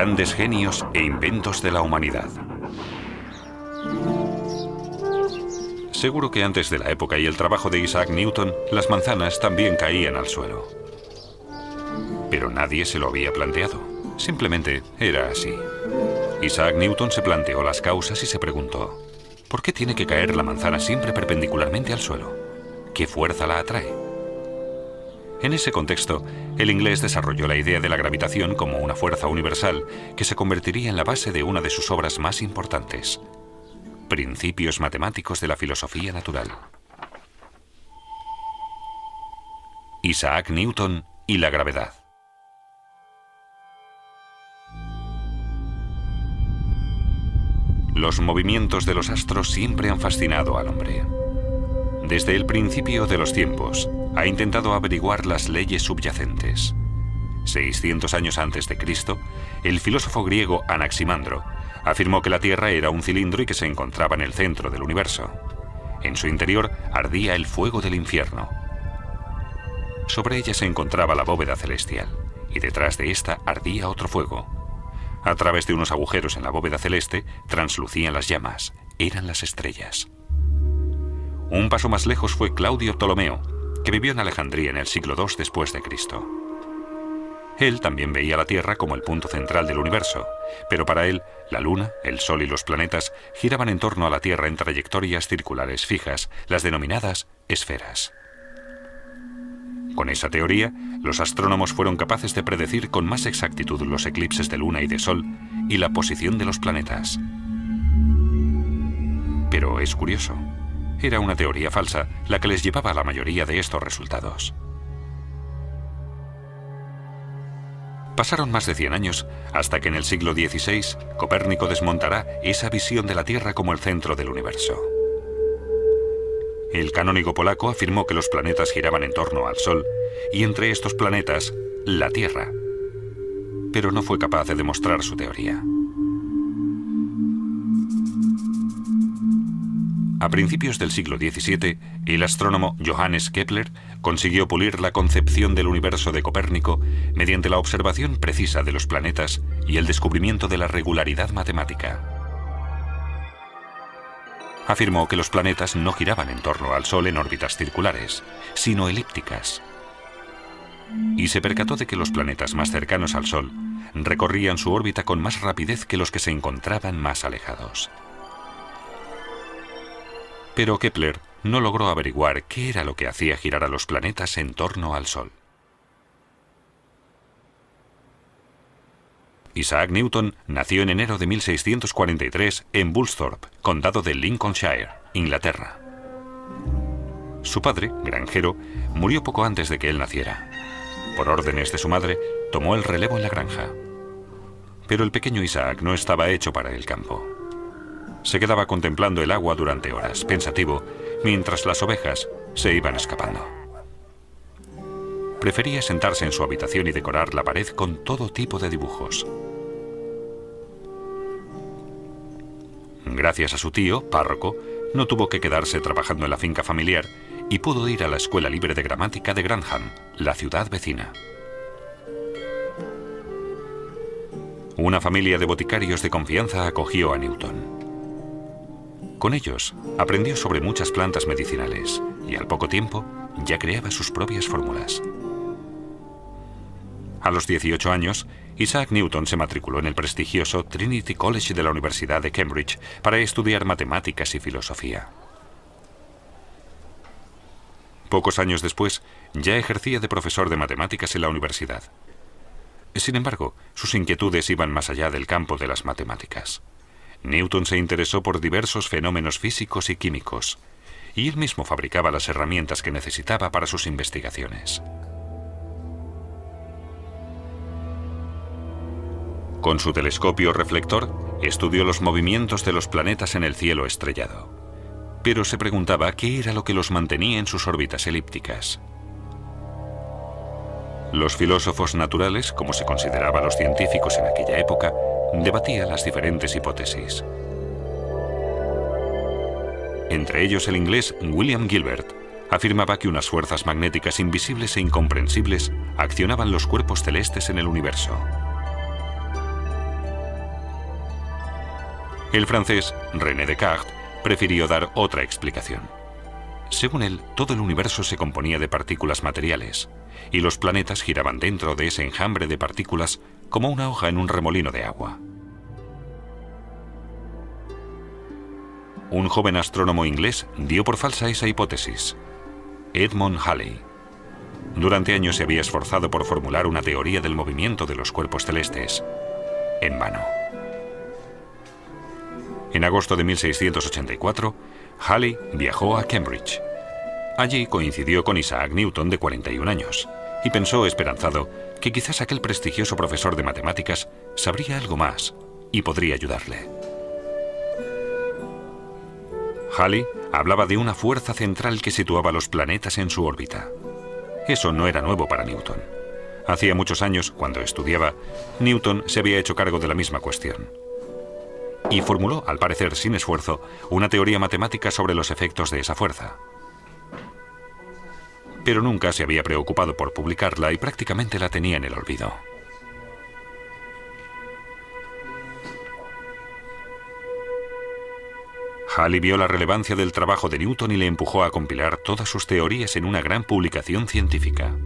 Grandes genios e inventos de la humanidad. Seguro que antes de la época y el trabajo de Isaac Newton, las manzanas también caían al suelo. Pero nadie se lo había planteado. Simplemente era así. Isaac Newton se planteó las causas y se preguntó: ¿por qué tiene que caer la manzana siempre perpendicularmente al suelo? ¿Qué fuerza la atrae? En ese contexto, el inglés desarrolló la idea de la gravitación como una fuerza universal que se convertiría en la base de una de sus obras más importantes: Principios matemáticos de la filosofía natural. Isaac Newton y la gravedad. Los movimientos de los astros siempre han fascinado al hombre. Desde el principio de los tiempos, ha intentado averiguar las leyes subyacentes. 600 años antes de Cristo, el filósofo griego Anaximandro afirmó que la Tierra era un cilindro y que se encontraba en el centro del universo. En su interior ardía el fuego del infierno. Sobre ella se encontraba la bóveda celestial, y detrás de esta ardía otro fuego. A través de unos agujeros en la bóveda celeste translucían las llamas, eran las estrellas. Un paso más lejos fue Claudio Ptolomeo, que vivió en Alejandría en el siglo II después de Cristo. Él también veía la Tierra como el punto central del universo, pero para él, la Luna, el Sol y los planetas giraban en torno a la Tierra en trayectorias circulares fijas, las denominadas esferas. Con esa teoría, los astrónomos fueron capaces de predecir con más exactitud los eclipses de Luna y de Sol y la posición de los planetas. Pero es curioso, era una teoría falsa la que les llevaba a la mayoría de estos resultados. Pasaron más de 100 años hasta que en el siglo XVI Copérnico desmontará esa visión de la Tierra como el centro del universo. El canónigo polaco afirmó que los planetas giraban en torno al Sol y entre estos planetas, la Tierra. Pero no fue capaz de demostrar su teoría. A principios del siglo XVII, el astrónomo Johannes Kepler consiguió pulir la concepción del universo de Copérnico mediante la observación precisa de los planetas y el descubrimiento de la regularidad matemática. Afirmó que los planetas no giraban en torno al Sol en órbitas circulares, sino elípticas. Y se percató de que los planetas más cercanos al Sol recorrían su órbita con más rapidez que los que se encontraban más alejados. Pero Kepler no logró averiguar qué era lo que hacía girar a los planetas en torno al Sol. Isaac Newton nació en enero de 1643 en Woolsthorpe, condado de Lincolnshire, Inglaterra. Su padre, granjero, murió poco antes de que él naciera. Por órdenes de su madre, tomó el relevo en la granja. Pero el pequeño Isaac no estaba hecho para el campo. Se quedaba contemplando el agua durante horas, pensativo, mientras las ovejas se iban escapando. Prefería sentarse en su habitación y decorar la pared con todo tipo de dibujos. Gracias a su tío, párroco, no tuvo que quedarse trabajando en la finca familiar y pudo ir a la Escuela Libre de Gramática de Grantham, la ciudad vecina. Una familia de boticarios de confianza acogió a Newton. Con ellos aprendió sobre muchas plantas medicinales y al poco tiempo ya creaba sus propias fórmulas. A los 18 años, Isaac Newton se matriculó en el prestigioso Trinity College de la Universidad de Cambridge para estudiar matemáticas y filosofía. Pocos años después, ya ejercía de profesor de matemáticas en la universidad. Sin embargo, sus inquietudes iban más allá del campo de las matemáticas. Newton se interesó por diversos fenómenos físicos y químicos, y él mismo fabricaba las herramientas que necesitaba para sus investigaciones. Con su telescopio reflector, estudió los movimientos de los planetas en el cielo estrellado, pero se preguntaba qué era lo que los mantenía en sus órbitas elípticas. Los filósofos naturales, como se consideraba a los científicos en aquella época, debatían las diferentes hipótesis. Entre ellos el inglés William Gilbert afirmaba que unas fuerzas magnéticas invisibles e incomprensibles accionaban los cuerpos celestes en el universo. El francés René Descartes prefirió dar otra explicación. Según él, todo el universo se componía de partículas materiales, y los planetas giraban dentro de ese enjambre de partículas como una hoja en un remolino de agua. Un joven astrónomo inglés dio por falsa esa hipótesis, Edmond Halley. Durante años se había esforzado por formular una teoría del movimiento de los cuerpos celestes. En vano. En agosto de 1684, Halley viajó a Cambridge. Allí coincidió con Isaac Newton, de 41 años, y pensó esperanzado que quizás aquel prestigioso profesor de matemáticas sabría algo más y podría ayudarle. Halley hablaba de una fuerza central que situaba los planetas en su órbita. Eso no era nuevo para Newton. Hacía muchos años, cuando estudiaba, Newton se había hecho cargo de la misma cuestión. Y formuló, al parecer sin esfuerzo, una teoría matemática sobre los efectos de esa fuerza. Pero nunca se había preocupado por publicarla y prácticamente la tenía en el olvido. Halley vio la relevancia del trabajo de Newton y le empujó a compilar todas sus teorías en una gran publicación científica.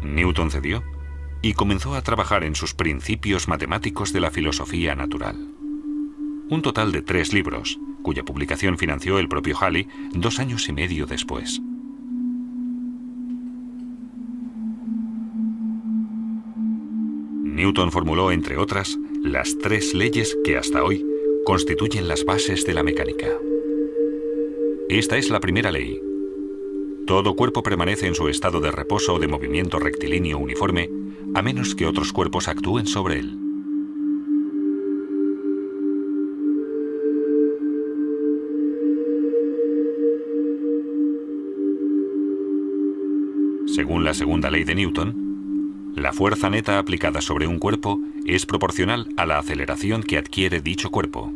Newton cedió y comenzó a trabajar en sus principios matemáticos de la filosofía natural. Un total de 3 libros, cuya publicación financió el propio Halley 2 años y medio después. Newton formuló, entre otras, las 3 leyes que hasta hoy constituyen las bases de la mecánica. Esta es la primera ley. Todo cuerpo permanece en su estado de reposo o de movimiento rectilíneo uniforme, a menos que otros cuerpos actúen sobre él. Según la segunda ley de Newton, la fuerza neta aplicada sobre un cuerpo es proporcional a la aceleración que adquiere dicho cuerpo.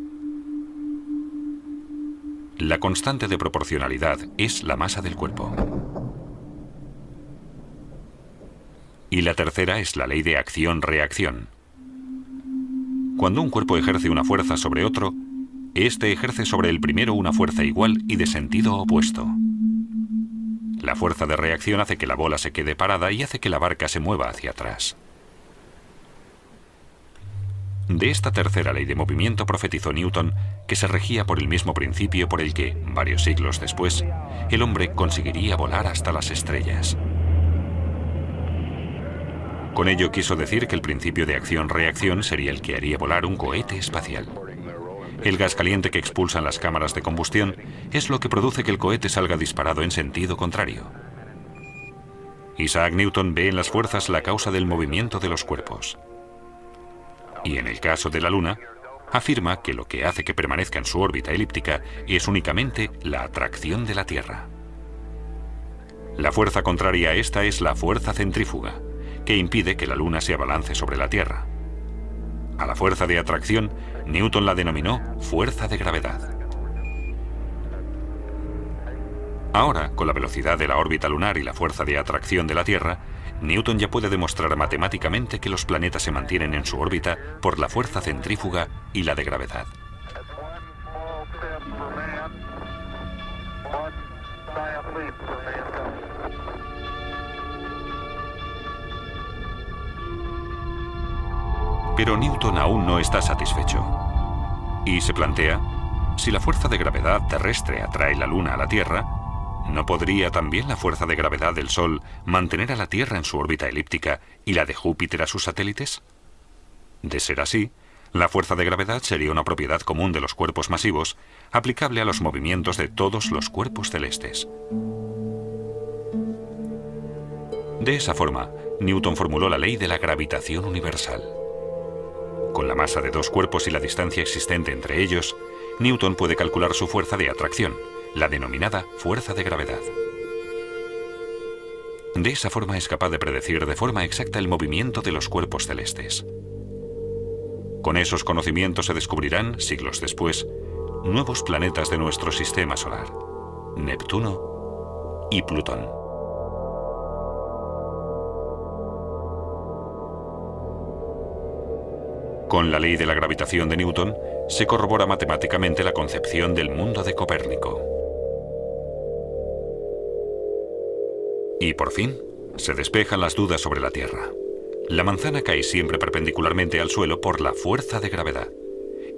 La constante de proporcionalidad es la masa del cuerpo. Y la tercera es la ley de acción-reacción. Cuando un cuerpo ejerce una fuerza sobre otro, éste ejerce sobre el primero una fuerza igual y de sentido opuesto. La fuerza de reacción hace que la bola se quede parada y hace que la barca se mueva hacia atrás. De esta tercera ley de movimiento profetizó Newton que se regía por el mismo principio por el que, varios siglos después, el hombre conseguiría volar hasta las estrellas. Con ello quiso decir que el principio de acción-reacción sería el que haría volar un cohete espacial. El gas caliente que expulsan las cámaras de combustión es lo que produce que el cohete salga disparado en sentido contrario. Isaac Newton ve en las fuerzas la causa del movimiento de los cuerpos. Y en el caso de la Luna, afirma que lo que hace que permanezca en su órbita elíptica es únicamente la atracción de la Tierra. La fuerza contraria a esta es la fuerza centrífuga, que impide que la Luna se abalance sobre la Tierra. A la fuerza de atracción, Newton la denominó fuerza de gravedad. Ahora, con la velocidad de la órbita lunar y la fuerza de atracción de la Tierra, Newton ya puede demostrar matemáticamente que los planetas se mantienen en su órbita por la fuerza centrífuga y la de gravedad. Pero Newton aún no está satisfecho. Y se plantea, si la fuerza de gravedad terrestre atrae la Luna a la Tierra, ¿no podría también la fuerza de gravedad del Sol mantener a la Tierra en su órbita elíptica y la de Júpiter a sus satélites? De ser así, la fuerza de gravedad sería una propiedad común de los cuerpos masivos, aplicable a los movimientos de todos los cuerpos celestes. De esa forma, Newton formuló la ley de la gravitación universal. Con la masa de 2 cuerpos y la distancia existente entre ellos, Newton puede calcular su fuerza de atracción, la denominada fuerza de gravedad. De esa forma es capaz de predecir de forma exacta el movimiento de los cuerpos celestes. Con esos conocimientos se descubrirán, siglos después, nuevos planetas de nuestro sistema solar, Neptuno y Plutón. Con la ley de la gravitación de Newton se corrobora matemáticamente la concepción del mundo de Copérnico. Y por fin, se despejan las dudas sobre la Tierra. La manzana cae siempre perpendicularmente al suelo por la fuerza de gravedad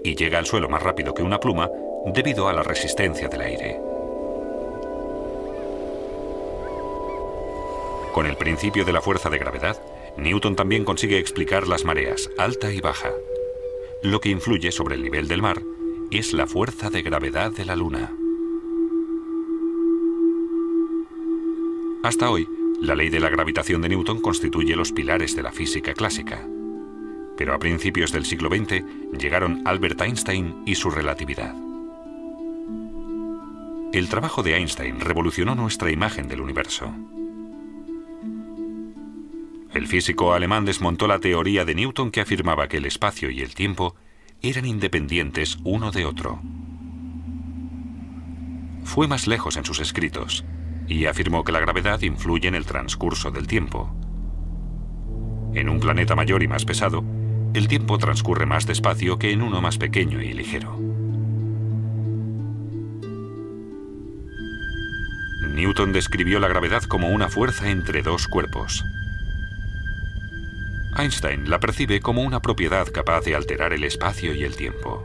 y llega al suelo más rápido que una pluma debido a la resistencia del aire. Con el principio de la fuerza de gravedad, Newton también consigue explicar las mareas, alta y baja. Lo que influye sobre el nivel del mar es la fuerza de gravedad de la Luna. Hasta hoy, la ley de la gravitación de Newton constituye los pilares de la física clásica. Pero a principios del siglo XX llegaron Albert Einstein y su relatividad. El trabajo de Einstein revolucionó nuestra imagen del universo. El físico alemán desmontó la teoría de Newton que afirmaba que el espacio y el tiempo eran independientes uno de otro. Fue más lejos en sus escritos y afirmó que la gravedad influye en el transcurso del tiempo. En un planeta mayor y más pesado, el tiempo transcurre más despacio que en uno más pequeño y ligero. Newton describió la gravedad como una fuerza entre dos cuerpos. Einstein la percibe como una propiedad capaz de alterar el espacio y el tiempo.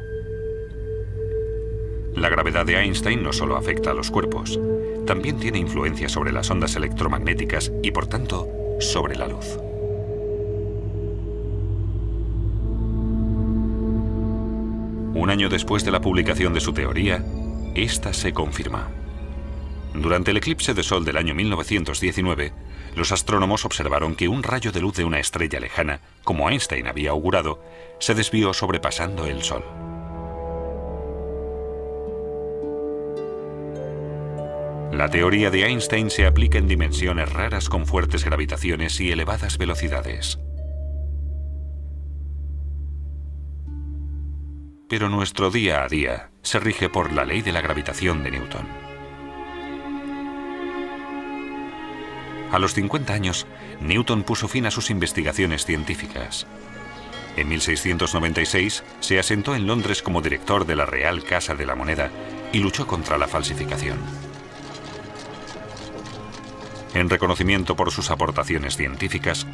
La gravedad de Einstein no solo afecta a los cuerpos, también tiene influencia sobre las ondas electromagnéticas y, por tanto, sobre la luz. Un año después de la publicación de su teoría, esta se confirma. Durante el eclipse de Sol del año 1919, los astrónomos observaron que un rayo de luz de una estrella lejana, como Einstein había augurado, se desvió sobrepasando el Sol. La teoría de Einstein se aplica en dimensiones raras con fuertes gravitaciones y elevadas velocidades. Pero nuestro día a día se rige por la ley de la gravitación de Newton. A los 50 años, Newton puso fin a sus investigaciones científicas. En 1696 se asentó en Londres como director de la Real Casa de la Moneda y luchó contra la falsificación. En reconocimiento por sus aportaciones científicas,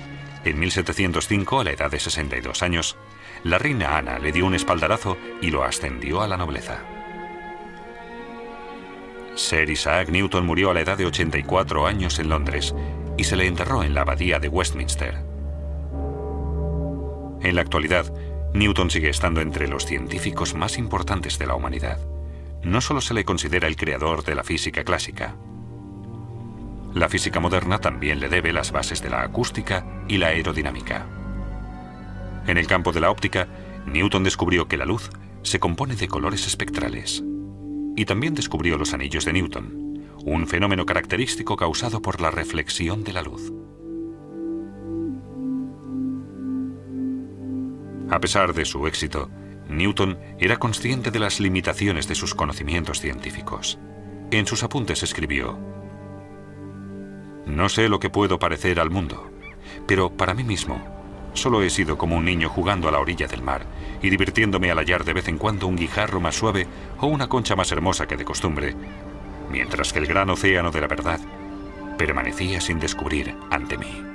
en 1705, a la edad de 62 años, la reina Ana le dio un espaldarazo y lo ascendió a la nobleza. Sir Isaac Newton murió a la edad de 84 años en Londres y se le enterró en la abadía de Westminster. En la actualidad, Newton sigue estando entre los científicos más importantes de la humanidad. No solo se le considera el creador de la física clásica. La física moderna también le debe las bases de la acústica y la aerodinámica. En el campo de la óptica, Newton descubrió que la luz se compone de colores espectrales. Y también descubrió los anillos de Newton, un fenómeno característico causado por la reflexión de la luz. A pesar de su éxito, Newton era consciente de las limitaciones de sus conocimientos científicos. En sus apuntes escribió: "No sé lo que puedo parecer al mundo, pero para mí mismo solo he sido como un niño jugando a la orilla del mar y divirtiéndome al hallar de vez en cuando un guijarro más suave o una concha más hermosa que de costumbre, mientras que el gran océano de la verdad permanecía sin descubrir ante mí".